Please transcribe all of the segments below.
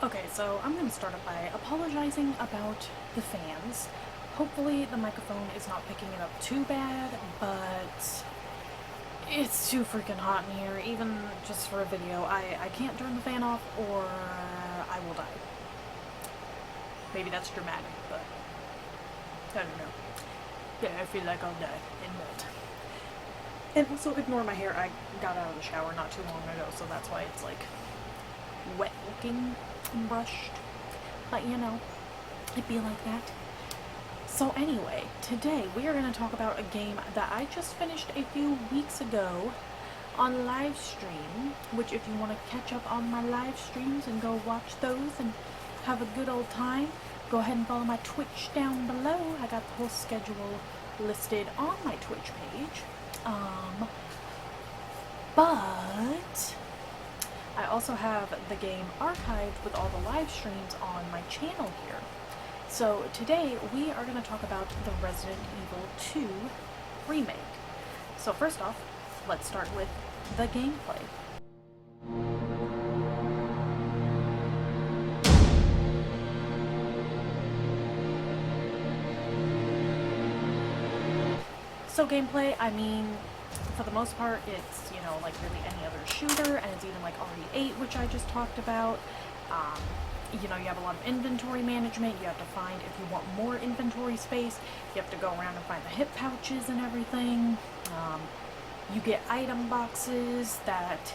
Okay, so I'm going to start up by apologizing about the fans. Hopefully the microphone is not picking it up too bad, but it's too freaking hot in here, even just for a video. I can't turn the fan off or I will die. Maybe that's dramatic, but I don't know. Yeah, I feel like I'll die in bed. And also ignore my hair. I got out of the shower not too long ago, so that's why it's like wet looking and brushed. But you know, it'd be like that. So anyway, today we are going to talk about a game that I just finished a few weeks ago on live stream, which if you want to catch up on my live streams and go watch those and have a good old time, go ahead and follow my Twitch down below. I got the whole schedule listed on my Twitch page. But I also have the game archived with all the live streams on my channel here. So today we are going to talk about the Resident Evil 2 remake. So first off, let's start with the gameplay. So gameplay, I mean, for the most part, it's, you know, like really any other shooter, and it's even like RE8, which I just talked about. You know, you have a lot of inventory management. You have to find, if you want more inventory space, you have to go around and find the hip pouches and everything. You get item boxes that,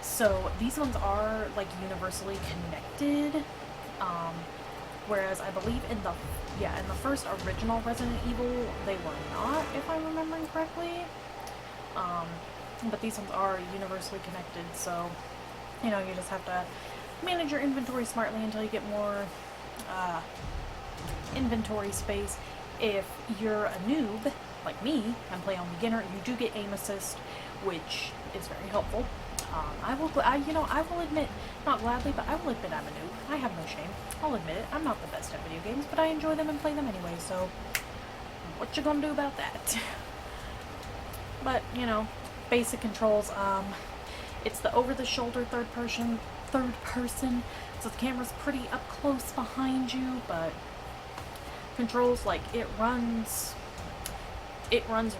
so these ones are like universally connected. Whereas I believe in the first original Resident Evil, they were not, if I'm remembering correctly. But these ones are universally connected, so, you know, you just have to manage your inventory smartly until you get more inventory space. If you're a noob, like me, and play on beginner, you do get aim assist, which is very helpful. I will admit, not gladly, but I will admit I'm a noob. I have no shame. I'll admit it. I'm not the best at video games, but I enjoy them and play them anyway, so what you gonna do about that? But, you know, basic controls, it's the over-the-shoulder third person, so the camera's pretty up close behind you, but controls, like, it runs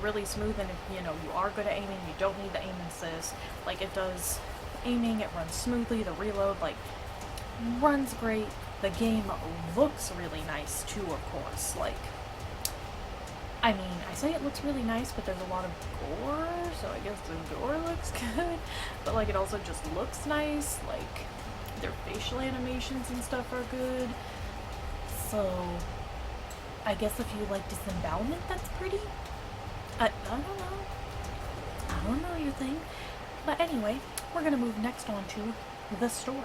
really smooth, and if, you know, you are good at aiming, you don't need the aim assist. Like, it does aiming, it runs smoothly, the reload, like, runs great. The game looks really nice, too, of course. Like, I mean, I say it looks really nice, but there's a lot of gore, so I guess the gore looks good. But, like, it also just looks nice. Like, their facial animations and stuff are good. So, I guess if you like disembowelment, that's pretty. I don't know. I don't know your thing. But anyway, we're gonna move next on to the story.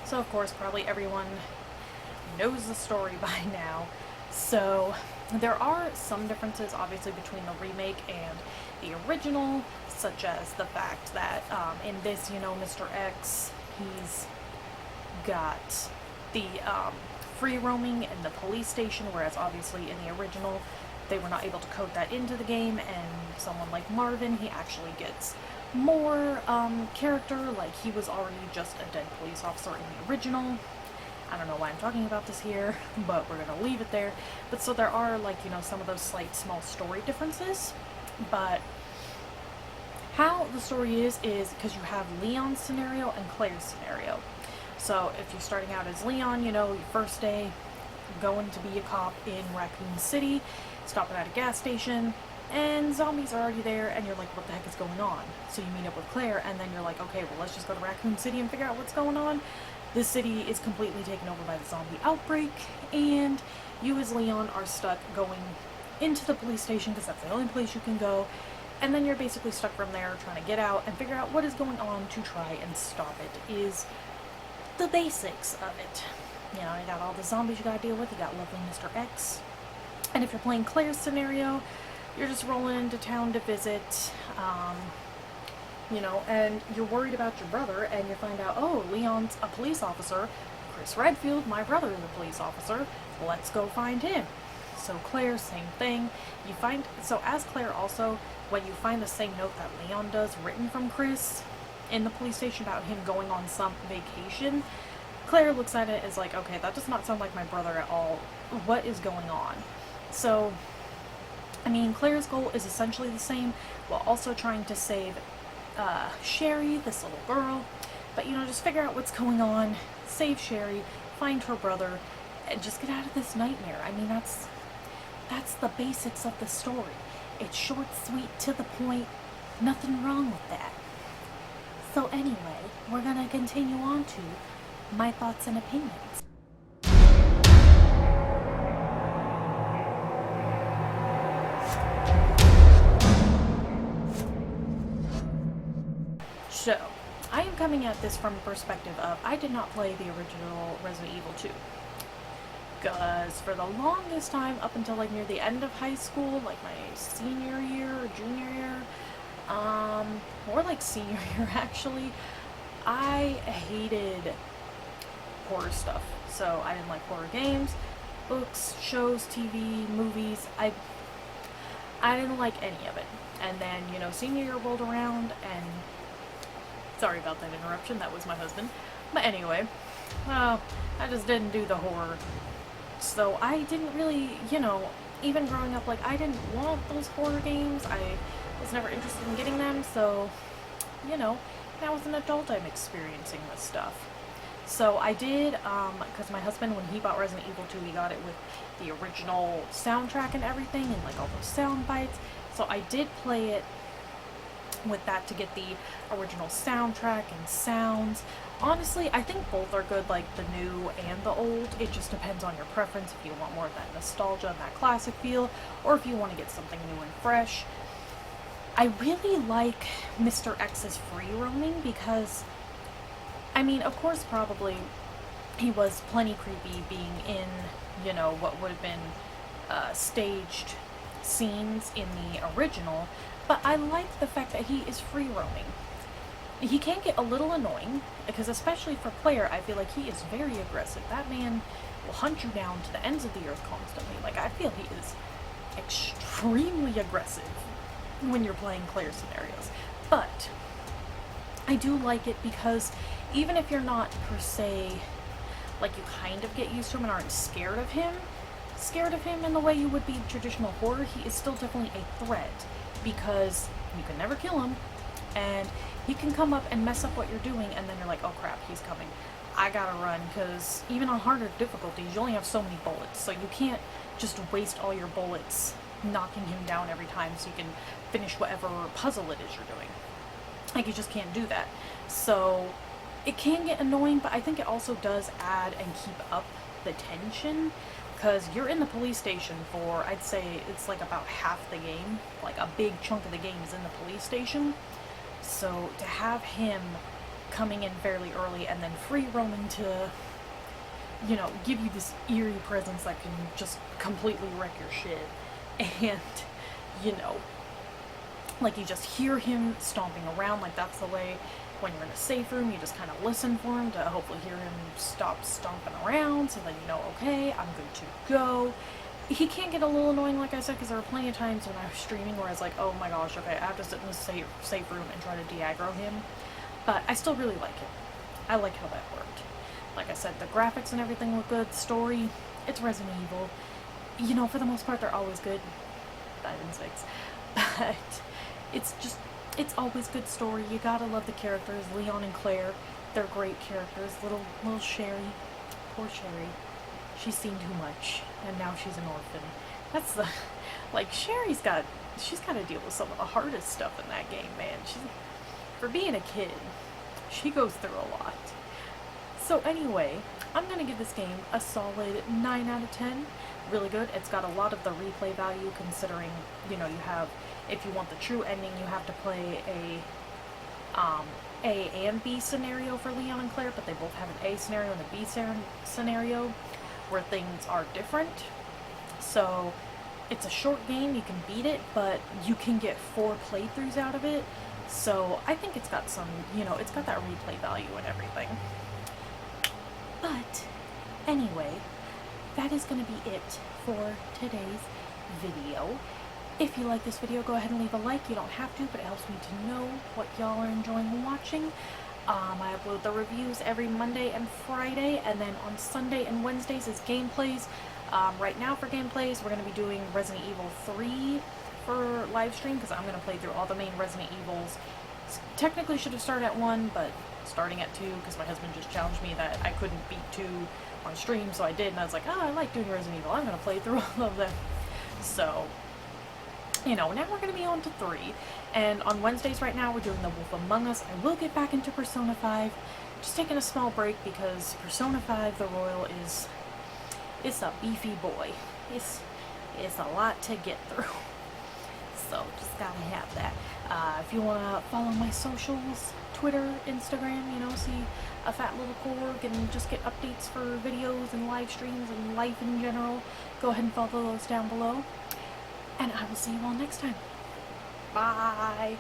So of course, probably everyone knows the story by now. So there are some differences, obviously, between the remake and the original, such as the fact that in this, you know, Mr. X, he's got the free roaming in the police station, whereas obviously in the original they were not able to code that into the game, and someone like Marvin, he actually gets more character, like he was already just a dead police officer in the original. I don't know why I'm talking about this here, but we're gonna leave it there. But so there are, like, you know, some of those slight small story differences, but how the story is because you have Leon's scenario and Claire's scenario. So if you're starting out as Leon, you know, your first day going to be a cop in Raccoon City, stopping at a gas station, and zombies are already there, and you're like, what the heck is going on? So you meet up with Claire, and then you're like, okay, well, let's just go to Raccoon City and figure out what's going on. This city is completely taken over by the zombie outbreak, and you as Leon are stuck going into the police station because that's the only place you can go, and then you're basically stuck from there trying to get out and figure out what is going on to try and stop it, is the basics of it. You know, you got all the zombies you gotta deal with, you got lovely Mr. X, and if you're playing Claire's scenario, you're just rolling into town to visit, you know, and you're worried about your brother, and you find out, oh, Leon's a police officer, Chris Redfield, my brother, is a police officer, let's go find him. So Claire, same thing. You find, so as Claire also, when you find the same note that Leon does written from Chris in the police station about him going on some vacation, Claire looks at it as like, okay, that does not sound like my brother at all. What is going on? So, I mean, Claire's goal is essentially the same, while also trying to save Sherry, this little girl. But, you know, just figure out what's going on, save Sherry, find her brother, and just get out of this nightmare. I mean, that's the basics of the story. It's short, sweet, to the point, nothing wrong with that. So anyway, we're gonna continue on to my thoughts and opinions. So, I am coming at this from the perspective of, I did not play the original Resident Evil 2. Because for the longest time, up until like near the end of high school, like my senior year or junior year, more like senior year actually, I hated horror stuff. So I didn't like horror games, books, shows, TV, movies. I didn't like any of it. And then, you know, senior year rolled around and sorry about that interruption, that was my husband. But anyway, well, I just didn't do the horror. So I didn't really, you know, even growing up, like, I didn't want those horror games. I was never interested in getting them, so, you know, now as an adult I'm experiencing this stuff. So I did, because my husband, when he bought Resident Evil 2, he got it with the original soundtrack and everything, and like all those sound bites. So I did play it with that to get the original soundtrack and sounds. Honestly, I think both are good, like the new and the old. It just depends on your preference, if you want more of that nostalgia and that classic feel, or if you want to get something new and fresh. I really like Mr. X's free roaming because, I mean, of course, probably he was plenty creepy being in, you know, what would have been staged scenes in the original, but I like the fact that he is free roaming. He can get a little annoying, because especially for Claire, I feel like he is very aggressive. That man will hunt you down to the ends of the earth constantly. Like, I feel he is extremely aggressive when you're playing Claire scenarios. But I do like it because even if you're not per se, like, you kind of get used to him and aren't scared of him in the way you would be in traditional horror, he is still definitely a threat, because you can never kill him, and he can come up and mess up what you're doing, and then you're like, oh crap, he's coming. I gotta run, because even on harder difficulties, you only have so many bullets, so you can't just waste all your bullets knocking him down every time so you can finish whatever puzzle it is you're doing. Like, you just can't do that. So it can get annoying, but I think it also does add and keep up the tension, because you're in the police station for, I'd say it's like about half the game. Like, a big chunk of the game is in the police station. So to have him coming in fairly early and then free roaming to, you know, give you this eerie presence that can just completely wreck your shit. And, you know, like, you just hear him stomping around. Like, that's the way when you're in a safe room, you just kind of listen for him to hopefully hear him stop stomping around, so then you know, okay, I'm good to go. He can get a little annoying, like I said, because there were plenty of times when I was streaming where I was like, oh my gosh, okay, I have to sit in the safe room and try to de-aggro him. But I still really like it. I like how that worked. Like I said, the graphics and everything look good. Story, it's Resident Evil. You know, for the most part, they're always good. 5 and 6. But it's always good story. You gotta love the characters. Leon and Claire, they're great characters. Little Sherry, poor Sherry. She's seen too much, and now she's an orphan. That's the, like, she's gotta deal with some of the hardest stuff in that game, man. For being a kid, she goes through a lot. So anyway, I'm gonna give this game a solid 9 out of 10. Really good. It's got a lot of the replay value, considering, you know, you have, if you want the true ending, you have to play a and B scenario for Leon and Claire, but they both have an A scenario and a B scenario where things are different. So it's a short game, you can beat it, but you can get 4 playthroughs out of it. So I think it's got some, you know, it's got that replay value and everything. But anyway, that is going to be it for today's video. If you like this video, go ahead and leave a like. You don't have to, but it helps me to know what y'all are enjoying watching. I upload the reviews every Monday and Friday, and then on Sunday and Wednesdays is gameplays. Right now for gameplays, we're going to be doing Resident Evil 3 for live stream, because I'm going to play through all the main Resident Evils. Technically should have started at 1, but starting at 2, because my husband just challenged me that I couldn't beat 2 on stream, so I did, and I was like, oh, I like doing Resident Evil, I'm going to play through all of them. So, you know, now we're going to be on to 3, and on Wednesdays right now we're doing The Wolf Among Us. I will get back into Persona 5, just taking a small break because Persona 5 The Royal is, it's a beefy boy. It's a lot to get through. So, just gotta have that. If you want to follow my socials, Twitter, Instagram, you know, see a fat little porg and just get updates for videos and live streams and life in general, go ahead and follow those down below. And I will see you all next time. Bye!